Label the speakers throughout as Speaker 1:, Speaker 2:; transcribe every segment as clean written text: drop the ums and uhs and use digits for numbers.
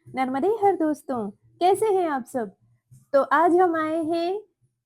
Speaker 1: नर्मदे हर दोस्तों, कैसे हैं आप सब? तो आज हम आए हैं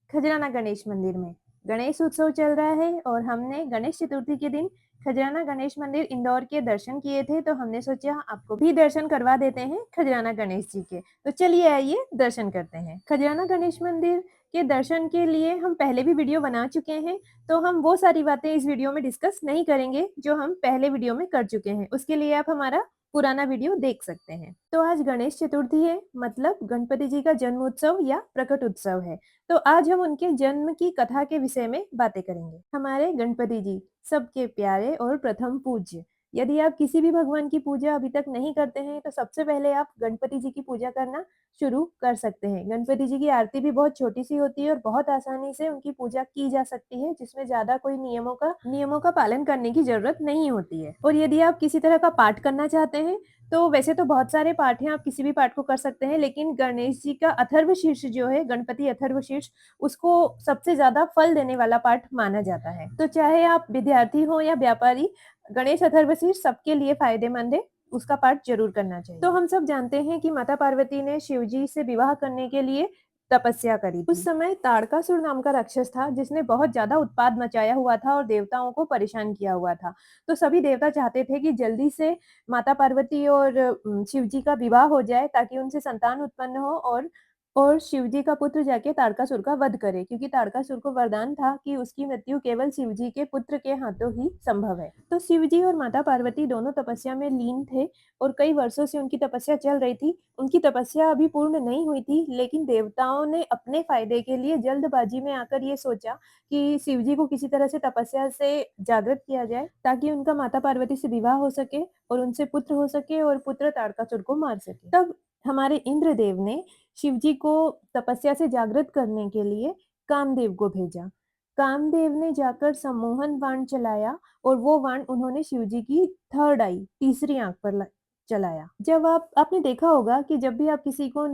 Speaker 1: खजराना गणेश मंदिर में। गणेश उत्सव चल रहा है और हमने गणेश चतुर्थी के दिन खजराना गणेश मंदिर इंदौर के दर्शन किए थे, तो हमने सोचा आपको भी दर्शन करवा देते हैं खजराना गणेश जी के। तो चलिए आइए दर्शन करते हैं। खजराना गणेश मंदिर के दर्शन के लिए हम पहले भी वीडियो बना चुके हैं, तो हम वो सारी बातें इस वीडियो में डिस्कस नहीं करेंगे जो हम पहले वीडियो में कर चुके हैं। उसके लिए आप हमारा पुराना वीडियो देख सकते हैं। तो आज गणेश चतुर्थी है, मतलब गणपति जी का जन्म उत्सव या प्रकट उत्सव है। तो आज हम उनके जन्म की कथा के विषय में बातें करेंगे। हमारे गणपति जी सबके प्यारे और प्रथम पूज्य। यदि आप किसी भी भगवान की पूजा अभी तक नहीं करते हैं, तो सबसे पहले आप गणपति जी की पूजा करना शुरू कर सकते हैं। गणपति जी की आरती भी बहुत छोटी सी होती है और बहुत आसानी से उनकी पूजा की जा सकती है, जिसमें ज्यादा कोई नियमों का पालन करने की जरूरत नहीं होती है। और यदि आप किसी तरह का पाठ करना चाहते हैं, तो वैसे तो बहुत सारे पाठ हैं, आप किसी भी पाठ को कर सकते हैं, लेकिन गणेश जी का अथर्वशीर्ष जो है, गणपति अथर्वशीर्ष, उसको सबसे ज़्यादा फल देने वाला पाठ माना जाता है। तो चाहे आप विद्यार्थी हो या व्यापारी, गणेश अथर्वशीर्ष सबके लिए फ़ायदेमंद है, उसका पाठ ज़रूर करना चाहिए। तो हम सब जानते हैं कि माता पार्वती ने शिव जी से विवाह करने के लिए तपस्या करी थी। उस समय ताड़कासुर नाम का राक्षस था, जिसने बहुत ज़्यादा उत्पात मचाया हुआ था और देवताओं को परेशान किया हुआ था। तो सभी देवता चाहते थे कि जल्दी से माता पार्वती और शिव जी का विवाह हो जाए, ताकि उनसे संतान उत्पन्न हो और शिव जी का पुत्र जाके ताड़कासुर का वध करे, क्योंकि ताड़कासुर को वरदान था कि उसकी मृत्यु केवल शिव जी के पुत्र के हाथों ही संभव है। तो शिव जी और माता पार्वती दोनों तपस्या में लीन थे और कई वर्षों से उनकी तपस्या चल रही थी। उनकी तपस्या अभी पूर्ण नहीं हुई थी, लेकिन देवताओं ने अपने फायदे के लिए जल्दबाजी में आकर ये सोचा कि शिव जी को किसी तरह से तपस्या से जागृत किया जाए, ताकि उनका माता पार्वती से विवाह हो सके और उनसे पुत्र हो सके और पुत्र ताड़कासुर को मार सके। तब हमारे इंद्रदेव ने शिव जी को तपस्या से जागृत करने के लिए कामदेव को भेजा। कामदेव ने जाकर सम्मोहन बाण चलाया और वो बाण उन्होंने शिव जी की थर्ड आई, तीसरी आंख पर चलाया। जब आपने देखा होगा कि जब भी आप किसी को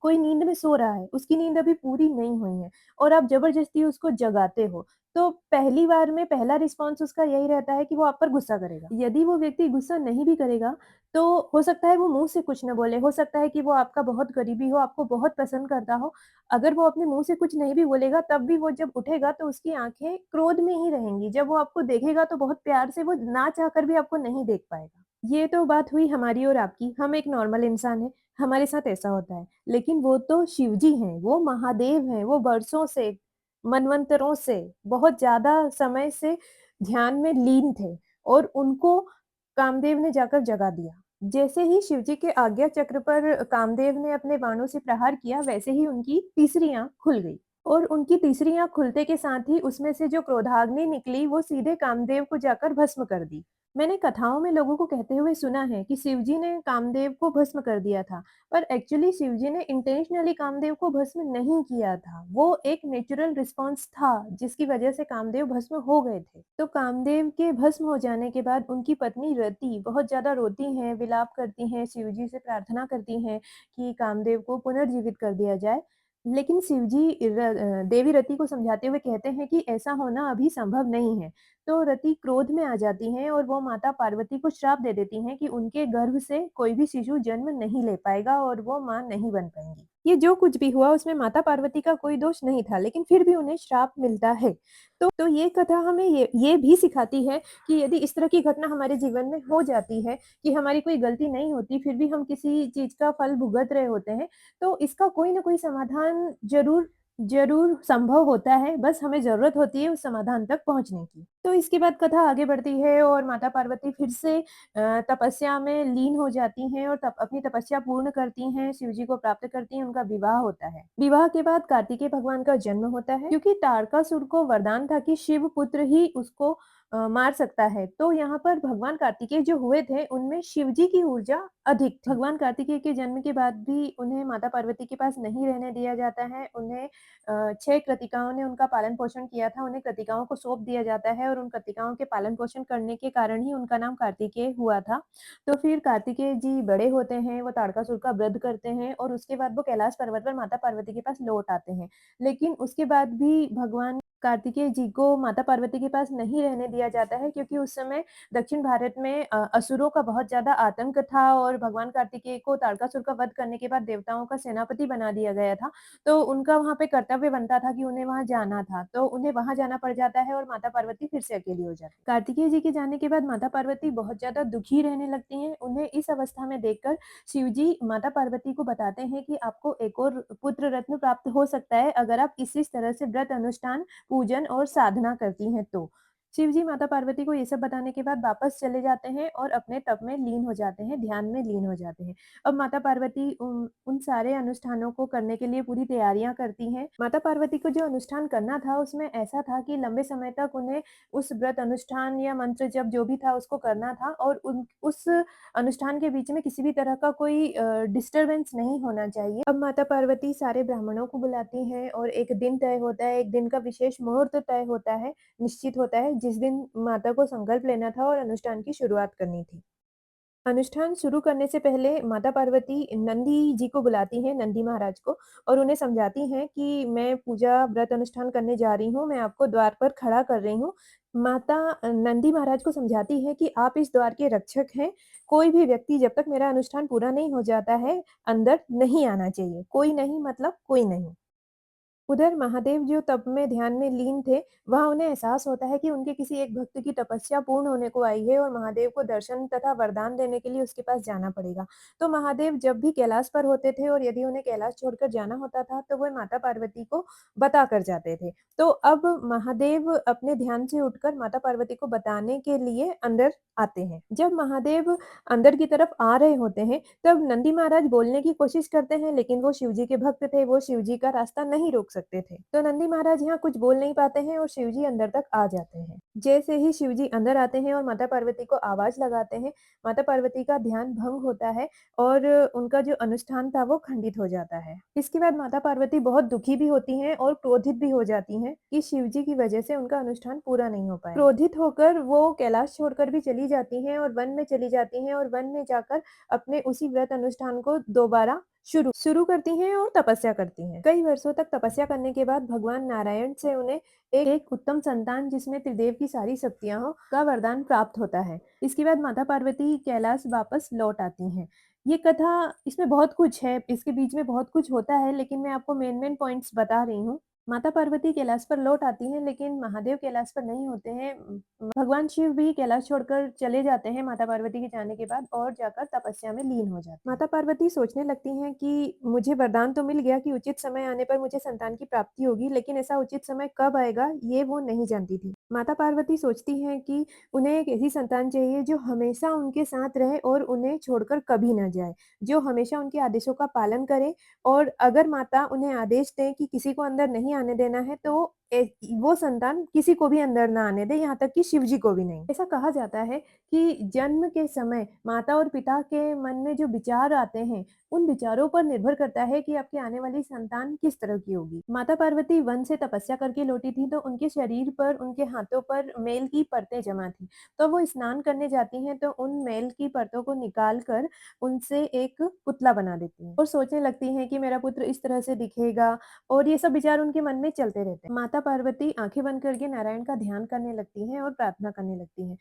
Speaker 1: कोई नींद में सो रहा है, उसकी नींद अभी पूरी नहीं हुई है और आप जबरदस्ती उसको जगाते हो, तो पहली बार में पहला रिस्पॉन्स उसका यही रहता है कि वो आप पर गुस्सा करेगा। यदि वो व्यक्ति गुस्सा नहीं भी करेगा, तो हो सकता है वो मुँह से कुछ ना बोले, हो सकता है कि वो आपका बहुत करीबी हो, आपको बहुत पसंद करता हो। अगर वो अपने मुँह से कुछ नहीं भी बोलेगा, तब भी वो जब उठेगा तो उसकी आँखें क्रोध में ही रहेंगी। जब वो आपको देखेगा तो बहुत प्यार से, वो ना चाहकर भी आपको नहीं देख पाएगा। ये तो बात हुई हमारी और आपकी, हम एक नॉर्मल इंसान हैं, हमारे साथ ऐसा होता है। लेकिन वो तो शिव जी हैं, वो महादेव हैं, वो बरसों से, मनवंतरों से, बहुत ज़्यादा समय से ध्यान में लीन थे और उनको कामदेव ने जाकर जगा दिया। जैसे ही शिव जी के आज्ञा चक्र पर कामदेव ने अपने बाणों से प्रहार किया, वैसे ही उनकी तीसरी आँख खुल गई और उनकी तीसरी आँख खुलते के साथ ही उसमें से जो क्रोधाग्नि निकली, वो सीधे कामदेव को जाकर भस्म कर दी। मैंने कथाओं में लोगों को कहते हुए सुना है कि शिव जी ने कामदेव को भस्म कर दिया था, पर एक्चुअली शिव जी ने इंटेंशनली कामदेव को भस्म नहीं किया था। वो एक नेचुरल रिस्पॉन्स था, जिसकी वजह से कामदेव भस्म हो गए थे। तो कामदेव के भस्म हो जाने के बाद उनकी पत्नी रति बहुत ज़्यादा रोती हैं, विलाप करती हैं, शिव जी से प्रार्थना करती हैं कि कामदेव को पुनर्जीवित कर दिया जाए। लेकिन शिव जी देवी रति को समझाते हुए कहते हैं कि ऐसा होना अभी संभव नहीं है। तो रति क्रोध में आ जाती हैं और वो माता पार्वती को श्राप दे देती हैं कि उनके गर्भ से कोई भी शिशु जन्म नहीं ले पाएगा और वो माँ नहीं बन पाएंगी। ये जो कुछ भी हुआ उसमें माता पार्वती का कोई दोष नहीं था, लेकिन फिर भी उन्हें श्राप मिलता है। तो ये कथा हमें ये भी सिखाती है कि यदि इस तरह की घटना हमारे जीवन में हो जाती है कि हमारी कोई गलती नहीं होती, फिर भी हम किसी चीज़ का फल भुगत रहे होते हैं, तो इसका कोई न कोई समाधान ज़रूर ज़रूर संभव होता है, बस हमें ज़रूरत होती है उस समाधान तक पहुँचने की। तो इसके बाद कथा आगे बढ़ती है और माता पार्वती फिर से तपस्या में लीन हो जाती हैं और अपनी तपस्या पूर्ण करती हैं, शिव जी को प्राप्त करती हैं, उनका विवाह होता है। विवाह के बाद कार्तिकेय भगवान का जन्म होता है, क्योंकि तारकासुर को वरदान था कि शिव पुत्र ही उसको मार सकता है। तो यहाँ पर भगवान कार्तिकेय जो हुए थे, उनमें शिव जी की ऊर्जा अधिक थी। भगवान कार्तिकेय के जन्म के बाद भी उन्हें माता पार्वती के पास नहीं रहने दिया जाता है। उन्हें 6 कृतिकाओं ने उनका पालन-पोषण किया था, उन्हें कृतिकाओं को सौंप दिया जाता है और उन कृतिकाओं के पालन-पोषण करने के कारण ही उनका नाम कार्तिकेय हुआ था। तो फिर कार्तिकेय जी बड़े होते हैं, वो ताड़कासुर का वध करते हैं और उसके बाद वो कैलाश पर्वत पर माता पार्वती के पास लौट आते हैं। लेकिन उसके बाद भी भगवान कार्तिकेय जी को माता पार्वती के पास नहीं रहने दिया जाता है क्योंकि उस समय दक्षिण भारत में असुरों का बहुत ज़्यादा आतंक था और भगवान कार्तिकेय को तारकासुर का वध करने के बाद देवताओं का सेनापति बना दिया गया था। तो उनका वहाँ पे कर्तव्य बनता था कि उन्हें वहाँ जाना था, तो उन्हें वहाँ जाना पड़ जाता है और माता पार्वती फिर से अकेली हो जाती है। कार्तिकेय जी के जाने के बाद माता पार्वती बहुत ज़्यादा दुखी रहने लगती हैं। उन्हें इस अवस्था में देखकर शिव जी माता पार्वती को बताते हैं कि आपको एक और पुत्र रत्न प्राप्त हो सकता है अगर आप इस तरह से व्रत अनुष्ठान, पूजन और साधना करती हैं तो। शिव जी माता पार्वती को ये सब बताने के बाद वापस चले जाते हैं और अपने तप में लीन हो जाते हैं, ध्यान में लीन हो जाते हैं। अब माता पार्वती उन सारे अनुष्ठानों को करने के लिए पूरी तैयारियां करती हैं। माता पार्वती को जो अनुष्ठान करना था उसमें ऐसा था कि लंबे समय तक उन्हें उस व्रत अनुष्ठान या मंत्र जप जो भी था उसको करना था और उस अनुष्ठान के बीच में किसी भी तरह का कोई डिस्टरबेंस नहीं होना चाहिए। अब माता पार्वती सारे ब्राह्मणों को बुलाती हैं और एक दिन तय होता है, एक दिन का विशेष मुहूर्त तय होता है, निश्चित होता है, जिस दिन माता को संकल्प लेना था और अनुष्ठान की शुरुआत करनी थी। अनुष्ठान शुरू करने से पहले माता पार्वती नंदी जी को बुलाती हैं, नंदी महाराज को, और उन्हें समझाती हैं कि मैं पूजा व्रत अनुष्ठान करने जा रही हूँ, मैं आपको द्वार पर खड़ा कर रही हूँ। माता नंदी महाराज को समझाती हैं कि आप इस द्वार के रक्षक हैं, कोई भी व्यक्ति जब तक मेरा अनुष्ठान पूरा नहीं हो जाता है, अंदर नहीं आना चाहिए। कोई नहीं मतलब कोई नहीं। उधर महादेव जो तप में ध्यान में लीन थे, वहाँ उन्हें एहसास होता है कि उनके किसी एक भक्त की तपस्या पूर्ण होने को आई है और महादेव को दर्शन तथा वरदान देने के लिए उसके पास जाना पड़ेगा। तो महादेव जब भी कैलाश पर होते थे और यदि उन्हें कैलाश छोड़कर जाना होता था, तो वो माता पार्वती को बता कर जाते थे। तो अब महादेव अपने ध्यान से उठकर माता पार्वती को बताने के लिए अंदर आते हैं। जब महादेव अंदर की तरफ आ रहे होते हैं, तब नंदी महाराज बोलने की कोशिश करते हैं, लेकिन वो शिवजी के भक्त थे, वो शिवजी का रास्ता नहीं रोक सकते थे। तो नंदी महाराज यहाँ कुछ बोल नहीं पाते हैं और शिवजी अंदर तक आ जाते हैं। जैसे ही शिवजी अंदर आते हैं और माता पार्वती को आवाज लगाते हैं, माता पार्वती का ध्यान भंग होता है और उनका जो अनुष्ठान था वो खंडित हो जाता है। इसके बाद माता पार्वती बहुत दुखी भी होती हैं और क्रोधित भी हो जाती हैं कि शिवजी की वजह से उनका अनुष्ठान पूरा नहीं हो पाया। क्रोधित होकर वो कैलाश छोड़कर भी चली जाती हैं और वन में चली जाती हैं और वन में जाकर अपने उसी व्रत अनुष्ठान को दोबारा शुरू शुरू करती हैं और तपस्या करती हैं। कई वर्षों तक तपस्या करने के बाद भगवान नारायण से उन्हें एक उत्तम संतान जिसमें त्रिदेव की सारी शक्तियां हो का वरदान प्राप्त होता है। इसके बाद माता पार्वती कैलाश वापस लौट आती हैं। ये कथा इसमें बहुत कुछ है, इसके बीच में बहुत कुछ होता है, लेकिन मैं आपको मेन पॉइंट्स बता रही हूँ। माता पार्वती कैलाश पर लौट आती हैं, लेकिन महादेव कैलाश पर नहीं होते हैं। भगवान शिव भी कैलाश छोड़कर चले जाते हैं माता पार्वती के जाने के बाद और जाकर तपस्या में लीन हो जाते हैं। माता पार्वती सोचने लगती हैं कि मुझे वरदान तो मिल गया कि उचित समय आने पर मुझे संतान की प्राप्ति होगी, लेकिन ऐसा उचित समय कब आएगा ये वो नहीं जानती थी। माता पार्वती सोचती हैं कि उन्हें एक ऐसी संतान चाहिए जो हमेशा उनके साथ रहे और उन्हें छोड़कर कभी ना जाए, जो हमेशा उनके आदेशों का पालन करे, और अगर माता उन्हें आदेश दें कि किसी को अंदर नहीं आने देना है, तो वो संतान किसी को भी अंदर ना आने दे, यहाँ तक कि शिव जी को भी नहीं। ऐसा कहा जाता है कि जन्म के समय माता और पिता के मन में जो विचार आते हैं, उन विचारों पर निर्भर करता है कि आपकी आने वाली संतान किस तरह की होगी। माता पार्वती वन से तपस्या करके लौटी थी, तो उनके शरीर पर, उनके हाथों पर मेल की परतें जमा थी। तो वो स्नान करने जाती हैं, तो उन मेल की परतों को निकाल कर उनसे एक पुतला बना देती हैं और सोचने लगती हैं कि मेरा पुत्र इस तरह से दिखेगा, और ये सब विचार उनके मन में चलते रहते हैं। माता पार्वती आंखें बंद करके नारायण का ध्यान करने लगती हैं और प्रार्थना करने लगती हैं।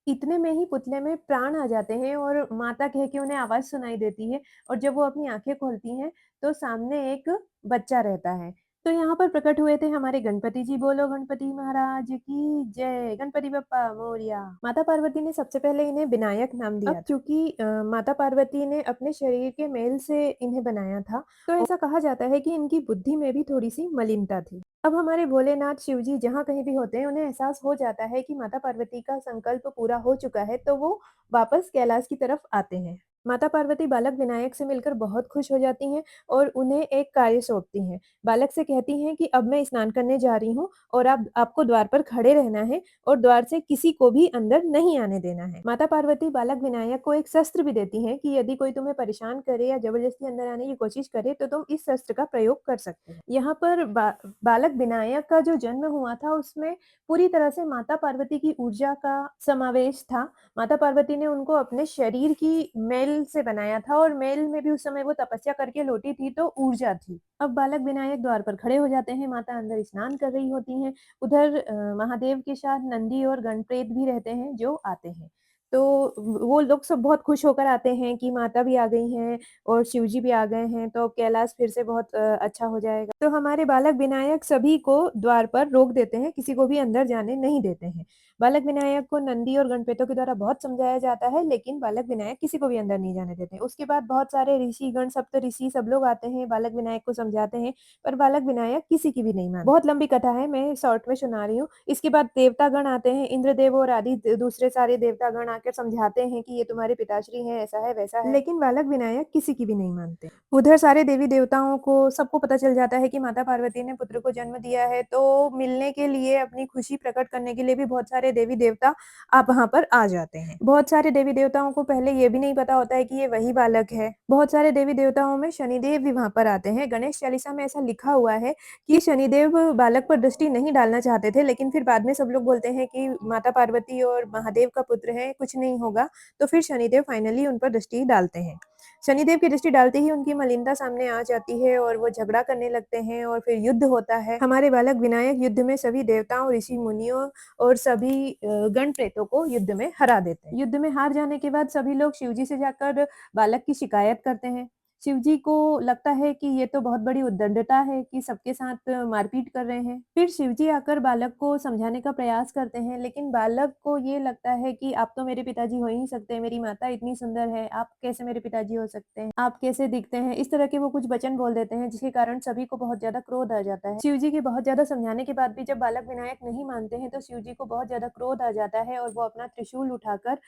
Speaker 1: इतने में ही पुतले में प्राण आ जाते हैं और माता कह के उन्हें आवाज सुनाई देती है, और जब वो अपनी आंखें खोलती हैं तो सामने एक बच्चा रहता है। तो यहाँ पर प्रकट हुए थे हमारे गणपति जी। बोलो गणपति महाराज की जय, गणपति बप्पा मोरया। माता पार्वती ने सबसे पहले इन्हें विनायक नाम दिया। अब चूंकि माता पार्वती ने अपने शरीर के मेल से इन्हें बनाया था, तो ऐसा कहा जाता है कि इनकी बुद्धि में भी थोड़ी सी मलिनता थी। अब हमारे भोलेनाथ शिवजी जहाँ कहीं भी होते हैं, उन्हें एहसास हो जाता है कि माता पार्वती का संकल्प पूरा हो चुका है, तो वो वापस कैलाश की तरफ आते हैं। माता पार्वती बालक विनायक से मिलकर बहुत खुश हो जाती हैं और उन्हें एक कार्य सौंपती हैं। बालक से कहती हैं कि अब मैं स्नान करने जा रही हूँ और आपको द्वार पर खड़े रहना है और द्वार से किसी को भी अंदर नहीं आने देना है। माता पार्वती बालक विनायक को एक शस्त्र भी देती हैं कि यदि कोई तुम्हें परेशान करे या जबरदस्ती अंदर आने की कोशिश करे, तो तुम इस शस्त्र का प्रयोग कर सकते हो। यहाँ पर बालक विनायक का जो जन्म हुआ था, उसमें पूरी तरह से माता पार्वती की ऊर्जा का समावेश था। माता पार्वती ने उनको अपने शरीर की मैल मेल से बनाया था और मेल में भी उस समय वो तपस्या करके लौटी थी तो ऊर्जा थी। अब बालक विनायक द्वार पर खड़े हो जाते हैं, माता अंदर स्नान कर रही होती हैं। उधर महादेव के साथ नंदी और गणप्रेत भी रहते हैं जो आते हैं। तो वो लोग सब बहुत खुश होकर आते हैं कि माता भी आ गई हैं और शिव जी भी आ गए हैं, तो कैलाश फिर से बहुत अच्छा हो जाएगा। तो हमारे बालक विनायक सभी को द्वार पर रोक देते हैं, किसी को भी अंदर जाने नहीं देते हैं। बालक विनायक को नंदी और गणपेतों के द्वारा बहुत समझाया जाता है, लेकिन बालक विनायक किसी को भी अंदर नहीं जाने देते। उसके बाद बहुत सारे ऋषि गण, सप्त ऋषि सब लोग आते हैं, बालक विनायक को समझाते हैं, पर बालक विनायक किसी की भी नहीं मानते। बहुत लंबी कथा है, मैं शॉर्ट में सुना रही हूँ। इसके बाद देवता गण आते हैं, इंद्रदेव और आदि दूसरे सारे देवता गण आकर समझाते हैं कि ये तुम्हारे पिताश्री हैं, ऐसा है वैसा है, लेकिन बालक विनायक किसी की भी नहीं मानते। उधर सारे देवी देवताओं को सबको पता चल जाता है कि माता पार्वती ने पुत्र को जन्म दिया है, तो मिलने के लिए, अपनी खुशी प्रकट करने के लिए भी बहुत सारे देवी देवता आप वहाँ पर आ जाते हैं। बहुत सारे देवी देवताओं को पहले ये भी नहीं पता होता है कि ये वही बालक है। बहुत सारे देवी देवताओं में शनिदेव भी वहाँ पर आते हैं। गणेश चालीसा में ऐसा लिखा हुआ है कि शनिदेव बालक पर दृष्टि नहीं डालना चाहते थे, लेकिन फिर बाद में सब लोग बोलते हैं कि माता पार्वती और महादेव का पुत्र है, कुछ नहीं होगा, तो फिर शनिदेव फाइनली उन पर दृष्टि डालते हैं। शनिदेव की दृष्टि डालते ही उनकी मलिनता सामने आ जाती है और वो झगड़ा करने लगते हैं और फिर युद्ध होता है। हमारे बालक विनायक युद्ध में सभी देवताओं, ऋषि मुनियों और सभी गण प्रेतों को युद्ध में हरा देते हैं। युद्ध में हार जाने के बाद सभी लोग शिवजी से जाकर बालक की शिकायत करते हैं। शिवजी को लगता है कि ये तो बहुत बड़ी उद्दंडता है कि सबके साथ मारपीट कर रहे हैं। फिर शिवजी आकर बालक को समझाने का प्रयास करते हैं, लेकिन बालक को ये लगता है कि आप तो मेरे पिताजी हो ही नहीं सकते, मेरी माता इतनी सुंदर है, आप कैसे मेरे पिताजी हो सकते हैं, आप कैसे दिखते हैं, इस तरह के वो कुछ वचन बोल देते हैं, जिसके कारण सभी को बहुत ज्यादा क्रोध आ जाता है। शिवजी के बहुत ज्यादा समझाने के बाद भी जब बालक विनायक नहीं मानते हैं, तो शिवजी को बहुत ज्यादा क्रोध आ जाता है और वो अपना त्रिशूल उठाकर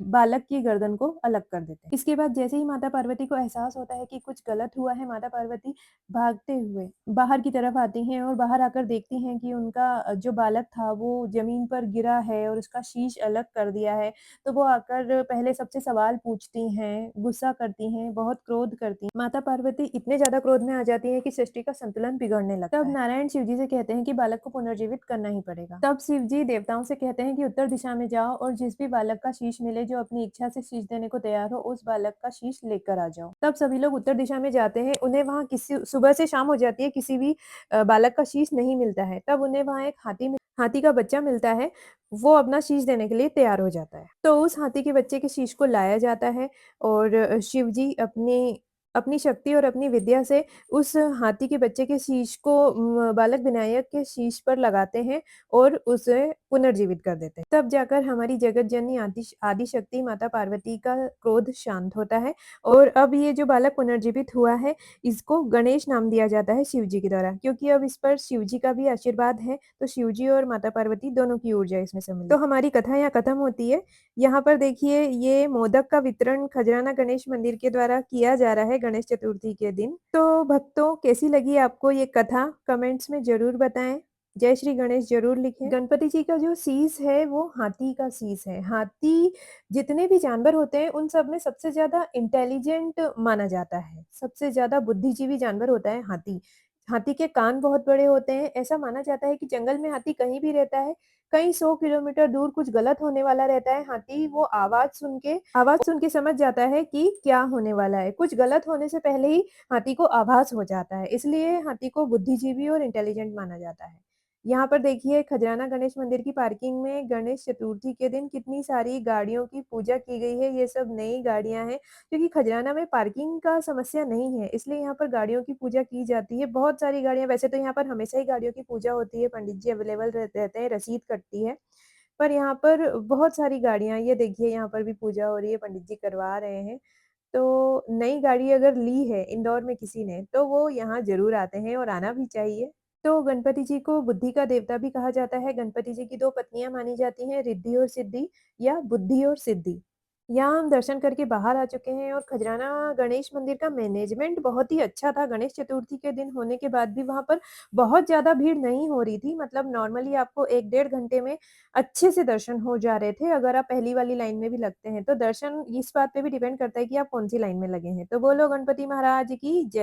Speaker 1: बालक की गर्दन को अलग कर देते हैं। इसके बाद जैसे ही माता पार्वती को एहसास होता है कि कुछ गलत हुआ है, माता पार्वती भागते हुए बाहर की तरफ आती हैं और बाहर आकर देखती हैं कि उनका जो बालक था वो जमीन पर गिरा है और उसका शीश अलग कर दिया है। तो वो आकर पहले सबसे सवाल पूछती हैं, गुस्सा करती हैं, बहुत क्रोध करती हैं। माता पार्वती इतने ज्यादा क्रोध में आ जाती है कि सृष्टि का संतुलन बिगड़ने लगता है। तब नारायण शिवजी से कहते हैं कि बालक को पुनर्जीवित करना ही पड़ेगा। तब शिवजी देवताओं से कहते हैं कि उत्तर दिशा में जाओ और जिस भी बालक का शीश मिले, जो अपनी इच्छा से शीश देने को तैयार हो, उस बालक का शीश लेकर आ जाओ। तब सभी लोग उत्तर दिशा में जाते हैं। उन्हें वहाँ किसी सुबह से शाम हो जाती है, किसी भी बालक का शीश नहीं मिलता है। तब उन्हें वहाँ एक हाथी का बच्चा मिलता है। वो अपना शीश देने के लिए तैयार हो जाता है। तो उस हाथी के बच्चे के शीश को लाया जाता है और शिवजी अपनी अपनी शक्ति और अपनी विद्या से उस हाथी के बच्चे के शीश को बालक विनायक के शीश पर लगाते हैं और उसे पुनर्जीवित कर देते हैं। तब जाकर हमारी जगत जननी आदि शक्ति माता पार्वती का क्रोध शांत होता है और अब ये जो बालक पुनर्जीवित हुआ है, इसको गणेश नाम दिया जाता है शिवजी के द्वारा, क्योंकि अब इस पर शिवजी का भी आशीर्वाद है। तो शिवजी और माता पार्वती दोनों की ऊर्जा इसमें सम्मिलित। तो हमारी कथा यहाँ खत्म होती है। यहाँ पर देखिए, ये मोदक का वितरण खजराना गणेश मंदिर के द्वारा किया जा रहा है गणेश चतुर्थी के दिन। तो भक्तों, कैसी लगी आपको ये कथा? कमेंट्स में जरूर बताएं। जय श्री गणेश जरूर लिखें। गणपति जी का जो शीश है वो हाथी का शीश है। हाथी जितने भी जानवर होते हैं उन सब में सबसे ज्यादा इंटेलिजेंट माना जाता है, सबसे ज्यादा बुद्धिजीवी जानवर होता है हाथी। हाथी के कान बहुत बड़े होते हैं। ऐसा माना जाता है कि जंगल में हाथी कहीं भी रहता है, कई 100 किलोमीटर दूर कुछ गलत होने वाला रहता है, हाथी वो आवाज सुन के समझ जाता है कि क्या होने वाला है। कुछ गलत होने से पहले ही हाथी को आभास हो जाता है, इसलिए हाथी को बुद्धिजीवी और इंटेलिजेंट माना जाता है। यहाँ पर देखिए, खजराना गणेश मंदिर की पार्किंग में गणेश चतुर्थी के दिन कितनी सारी गाड़ियों की पूजा की गई है। ये सब नई गाड़ियां हैं, क्योंकि खजराना में पार्किंग का समस्या नहीं है, इसलिए यहाँ पर गाड़ियों की पूजा की जाती है। बहुत सारी गाड़ियां, वैसे तो यहाँ पर हमेशा ही गाड़ियों की पूजा होती है, पंडित जी अवेलेबल रहते हैं, रसीद कटती है, पर यहाँ पर बहुत सारी गाड़ियां, ये देखिए यहाँ पर भी पूजा हो रही है, पंडित जी करवा रहे हैं। तो नई गाड़ी अगर ली है इंदौर में किसी ने, तो वो यहाँ जरूर आते हैं और आना भी चाहिए। तो गणपति जी को बुद्धि का देवता भी कहा जाता है। गणपति जी की 2 पत्नियां मानी जाती हैं, रिद्धि और सिद्धि या बुद्धि और सिद्धि। यहाँ हम दर्शन करके बाहर आ चुके हैं और खजराना गणेश मंदिर का मैनेजमेंट बहुत ही अच्छा था। गणेश चतुर्थी के दिन होने के बाद भी वहाँ पर बहुत ज़्यादा भीड़ नहीं हो रही थी। मतलब नॉर्मली आपको 1 डेढ़ घंटे में अच्छे से दर्शन हो जा रहे थे, अगर आप पहली वाली लाइन में भी लगते हैं। तो दर्शन इस बात पे भी डिपेंड करता है कि आप कौन सी लाइन में लगे हैं। तो बोलो गणपति महाराज की जय।